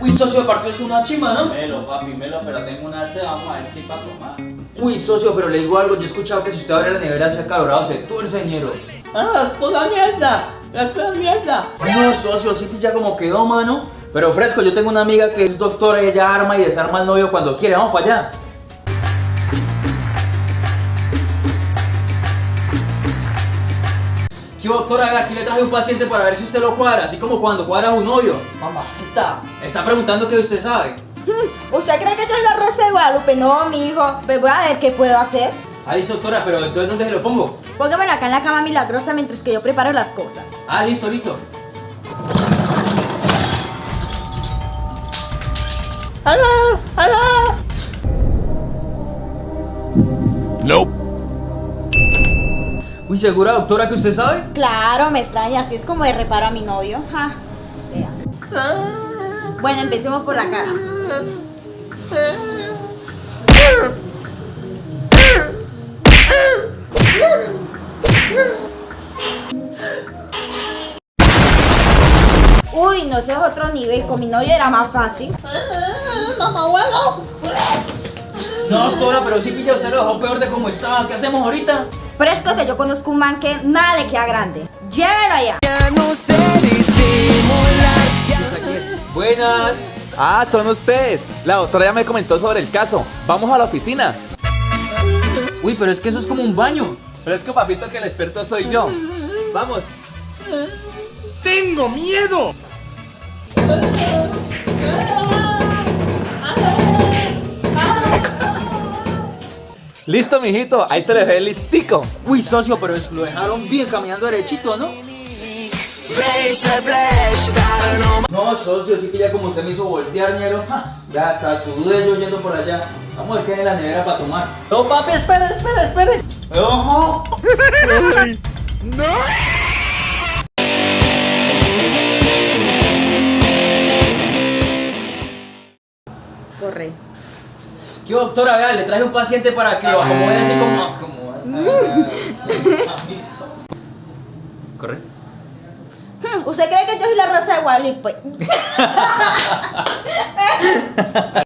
Uy, socio, aparte es una chimba, ¿no? Melo, papi, melo, pero tengo una sed, vamos a ver qué hay para tomar. Uy, socio, pero le digo algo, yo he escuchado que si usted abre la nevera se acalorado, se tuerce, ñero. ¡Ah, pura mierda! ¡Es pura mierda! No, socio, sí que ya como quedó, mano. Pero fresco, yo tengo una amiga que es doctora, ella arma y desarma al novio cuando quiere, vamos para allá. ¿Qué doctora? Vea, aquí le traje un paciente para ver si usted lo cuadra, así como cuando cuadra a un novio. Mamacita. Está preguntando qué usted sabe. ¿Usted cree que yo soy la Rosa de Guadalupe? No, mi hijo. Pues voy a ver qué puedo hacer. Ah, listo, doctora, pero entonces ¿dónde se lo pongo? Póngamelo acá en la cama milagrosa mientras que yo preparo las cosas. Ah, listo, listo. ¡Aló! ¡Aló! Uy, ¿segura, doctora, que usted sabe? Claro, me extraña. Así es como de reparo a mi novio. Ja. Vea. Bueno, empecemos por la cara. Uy, no, ese es otro nivel. Con mi novio era más fácil. Mamá, abuelo. No, doctora, pero sí pilla, usted lo dejó peor de cómo estaba. ¿Qué hacemos ahorita? Fresco que yo conozco un man que nada le queda grande. Llévelo allá. Ya no sé disimular. Aquí es. Buenas. Ah, son ustedes. La doctora ya me comentó sobre el caso. Vamos a la oficina. Uy, pero es que eso es como un baño. Pero es que papito que el experto soy yo. Vamos. ¡Tengo miedo! Listo, mijito. Ahí te dejé listico. Uy, socio, pero lo dejaron bien caminando derechito, ¿no? No, socio, sí que ya como usted me hizo voltear, ñero. Ja, ya hasta sudé yo yendo por allá. Vamos a ver qué hay en la nevera para tomar. No, papi, espere. ¡Ojo! Corre. ¿Qué doctora? Vea, le traje un paciente para que lo acomode así como... Corre. ¿Usted cree que yo soy la Rosa de Guadalupe?